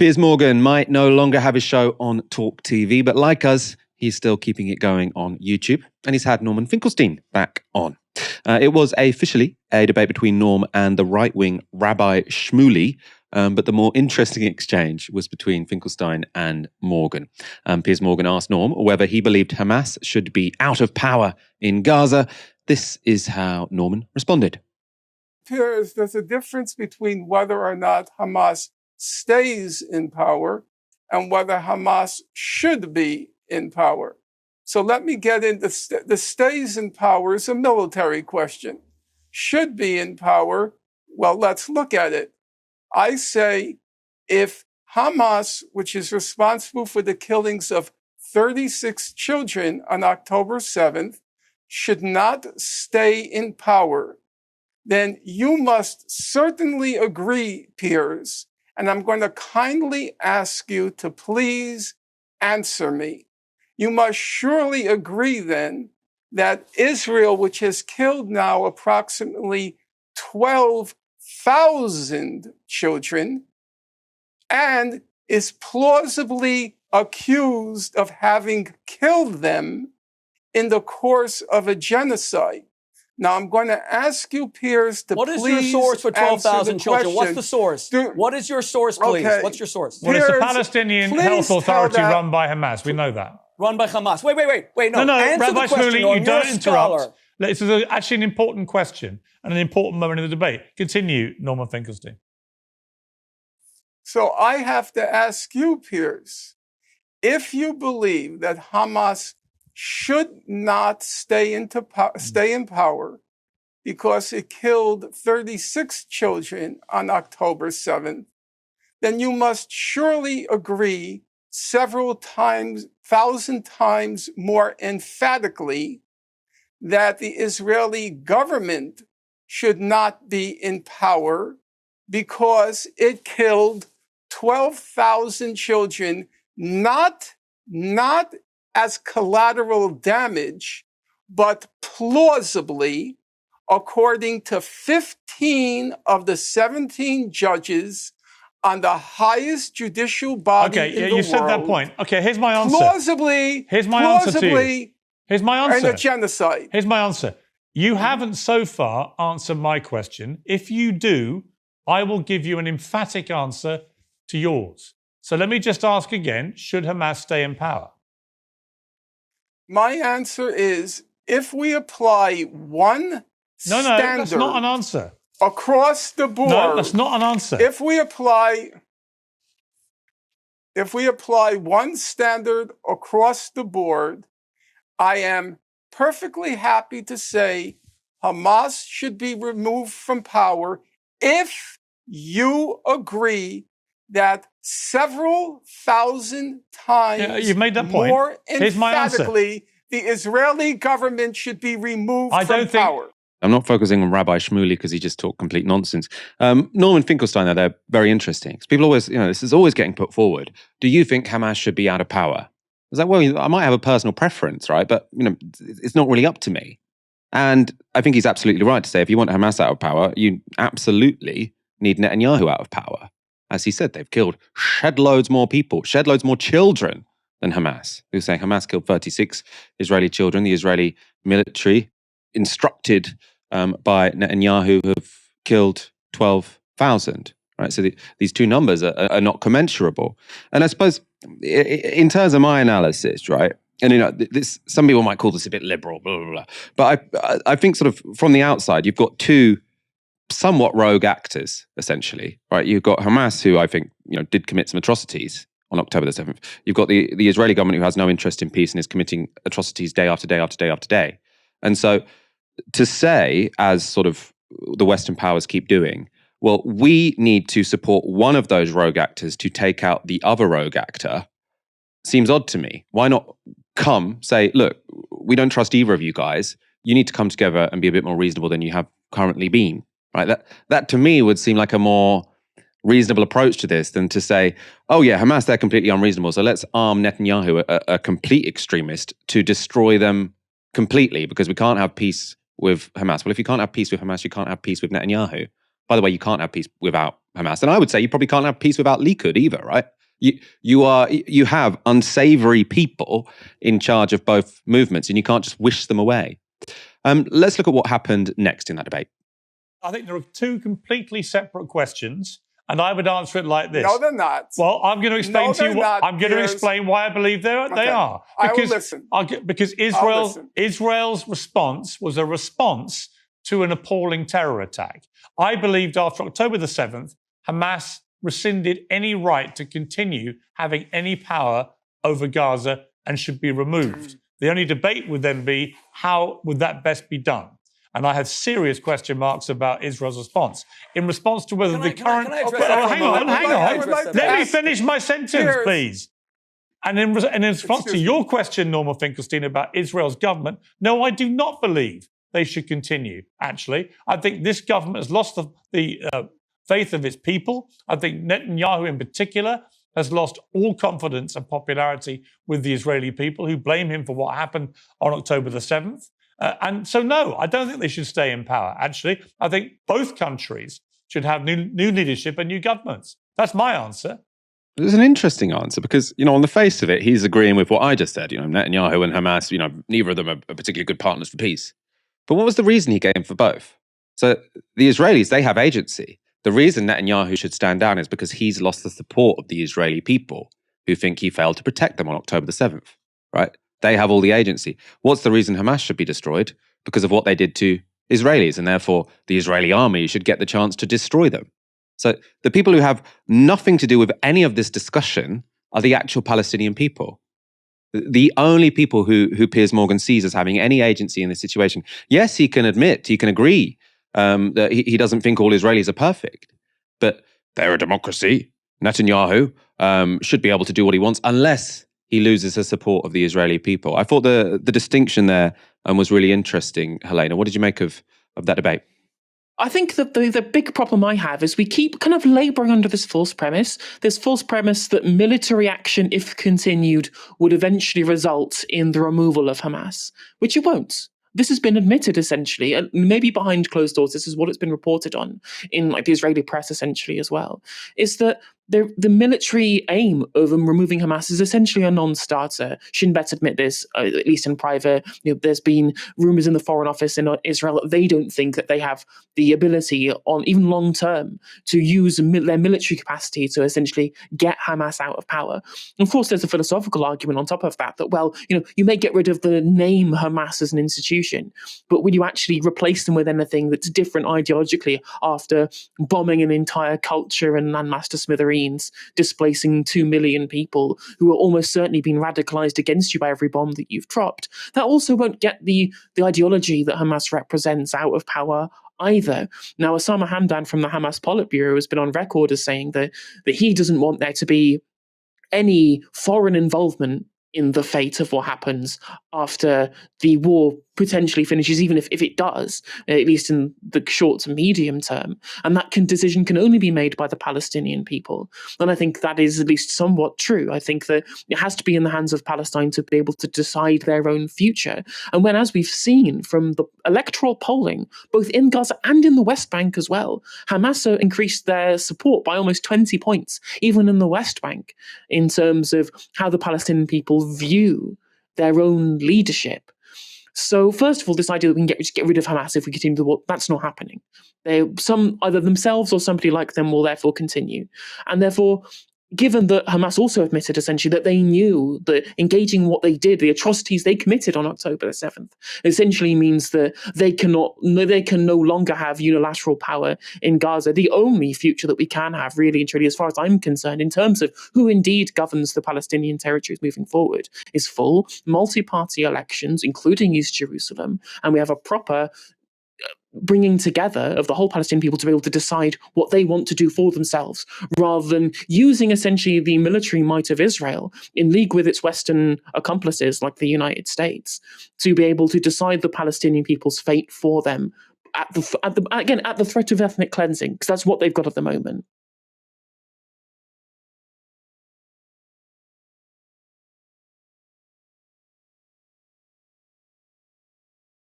Piers Morgan might no longer have his show on Talk TV, but like us, he's still keeping it going on YouTube, and he's had Norman Finkelstein back on. It was officially a debate between Norm and the right-wing Rabbi Shmuley, but the more interesting exchange was between Finkelstein and Morgan. Piers Morgan asked Norm whether he believed Hamas should be out of power in Gaza. This is how Norman responded. Piers, there's a difference between whether or not Hamas stays in power and whether Hamas should be in power. So let me get into the stays in power is a military question. Should be in power, well, let's look at it. I say if Hamas, which is responsible for the killings of 36 children on October 7th, should not stay in power, then you must certainly agree, Piers, and I'm going to kindly ask you to please answer me. You must surely agree then that Israel, which has killed now approximately 12,000 children and is plausibly accused of having killed them in the course of a genocide. Now, I'm going to ask you, Piers, to please What is your source for 12,000 children? What's the source? What is your source, please? Okay. What's your source? Well, it's the Palestinian Health Authority run by Hamas. We know that. Run by Hamas. Wait. No, No, answer Rabbi the question, Shmuley, Norm. you don't You're a interrupt. scholar. This is actually an important question and an important moment in the debate. Continue, Norman Finkelstein. So I have to ask you, Piers, if you believe that Hamas should not stay in power because it killed 36 children on October 7th, then you must surely agree several times, 1,000 times more emphatically that the Israeli government should not be in power because it killed 12,000 children, not as collateral damage, but plausibly, according to 15 of the 17 judges on the highest judicial body in the world. Okay, you said that point. Okay, here's my answer. Plausibly, here's my answer to you. Here's my answer. And a genocide. Here's my answer. You haven't so far answered my question. If you do, I will give you an emphatic answer to yours. So let me just ask again, should Hamas stay in power? My answer is, if we apply one standard that's not an answer. Across the board. No, that's not an answer. If we apply one standard across the board, I am perfectly happy to say Hamas should be removed from power if you agree that several thousand times you've made that point. more Here's my answer. emphatically, the Israeli government should be removed from power. I'm not focusing on Rabbi Shmuley because he just talked complete nonsense. Norman Finkelstein, though, they're very interesting. Because people always, this is always getting put forward. Do you think Hamas should be out of power? It's like, well, I might have a personal preference, right? But, it's not really up to me. And I think he's absolutely right to say if you want Hamas out of power, you absolutely need Netanyahu out of power. As he said, they've killed shed loads more people, shed loads more children than Hamas. He was saying Hamas killed 36 Israeli children. The Israeli military, instructed by Netanyahu, have killed 12,000. Right, so these two numbers are not commensurable. And I suppose, in terms of my analysis, right, and some people might call this a bit liberal, blah blah blah. But I think sort of from the outside, you've got two somewhat rogue actors, essentially, right? You've got Hamas, who I think did commit some atrocities on October the 7th. You've got the Israeli government, who has no interest in peace and is committing atrocities day after day after day after day. And so, to say, as sort of the Western powers keep doing, well, we need to support one of those rogue actors to take out the other rogue actor, seems odd to me. Why not say, look, we don't trust either of you guys. You need to come together and be a bit more reasonable than you have currently been. Right? That to me would seem like a more reasonable approach to this than to say, oh yeah, Hamas, they're completely unreasonable, so let's arm Netanyahu, a complete extremist, to destroy them completely because we can't have peace with Hamas. Well, if you can't have peace with Hamas, you can't have peace with Netanyahu. By the way, you can't have peace without Hamas. And I would say you probably can't have peace without Likud either, right? You have unsavory people in charge of both movements, and you can't just wish them away. Let's look at what happened next in that debate. I think there are two completely separate questions, and I would answer it like this. No, they're not. Well, I'm going to explain to you. I'm going to Piers. explain why I believe they are. I will listen. Because Israel's response was a response to an appalling terror attack. I believed after October the 7th, Hamas rescinded any right to continue having any power over Gaza and should be removed. The only debate would then be, how would that best be done? And I have serious question marks about Israel's response. In response to whether the current... Hang on. Let me finish my sentence, please. And in response to your question, Norman Finkelstein, about Israel's government, no, I do not believe they should continue, actually. I think this government has lost the faith of its people. I think Netanyahu in particular has lost all confidence and popularity with the Israeli people, who blame him for what happened on October the 7th. And so, no, I don't think they should stay in power. Actually, I think both countries should have new leadership and new governments. That's my answer. It's an interesting answer because, on the face of it, he's agreeing with what I just said. Netanyahu and Hamas, neither of them are particularly good partners for peace. But what was the reason he gave for both? So the Israelis, they have agency. The reason Netanyahu should stand down is because he's lost the support of the Israeli people who think he failed to protect them on October the 7th, right? They have all the agency. What's the reason Hamas should be destroyed? Because of what they did to Israelis, and therefore the Israeli army should get the chance to destroy them. So the people who have nothing to do with any of this discussion are the actual Palestinian people. The only people who Piers Morgan sees as having any agency in this situation. Yes, he can agree that he doesn't think all Israelis are perfect, but they're a democracy. Netanyahu should be able to do what he wants unless he loses the support of the Israeli people. I thought the distinction there was really interesting. Helena, what did you make of that debate? I think that the big problem I have is we keep kind of labouring under this false premise that military action, if continued, would eventually result in the removal of Hamas, which it won't. This has been admitted, essentially, and maybe behind closed doors, this is what it's been reported on in the Israeli press, essentially, as well, is that the military aim of removing Hamas is essentially a non-starter. Shin Bet admit this, at least in private. There's been rumours in the Foreign Office in Israel that they don't think that they have the ability, on even long term, to use their military capacity to essentially get Hamas out of power. And of course, there's a philosophical argument on top of that, you may get rid of the name Hamas as an institution, but will you actually replace them with anything that's different ideologically after bombing an entire culture and landmass to smithereens, displacing 2 million people who are almost certainly being radicalized against you by every bomb that you've dropped? That also won't get the ideology that Hamas represents out of power either. Now, Osama Hamdan from the Hamas Politburo has been on record as saying that he doesn't want there to be any foreign involvement in the fate of what happens after the war potentially finishes, even if it does, at least in the short to medium term. And that decision can only be made by the Palestinian people. And I think that is at least somewhat true. I think that it has to be in the hands of Palestine to be able to decide their own future. And when, as we've seen from the electoral polling, both in Gaza and in the West Bank as well, Hamas increased their support by almost 20 points, even in the West Bank, in terms of how the Palestinian people view their own leadership. So first of all, this idea that we can just get rid of Hamas if we continue the war, that's not happening. Either themselves or somebody like them will therefore continue. And therefore, given that Hamas also admitted essentially that they knew that engaging what they did, the atrocities they committed on October the 7th, essentially means that they can no longer have unilateral power in Gaza. The only future that we can have, really and truly, as far as I'm concerned, in terms of who indeed governs the Palestinian territories moving forward, is full multi-party elections, including East Jerusalem, and we have a proper bringing together of the whole Palestinian people to be able to decide what they want to do for themselves, rather than using essentially the military might of Israel in league with its Western accomplices like the United States to be able to decide the Palestinian people's fate for them at the threat of ethnic cleansing, because that's what they've got at the moment.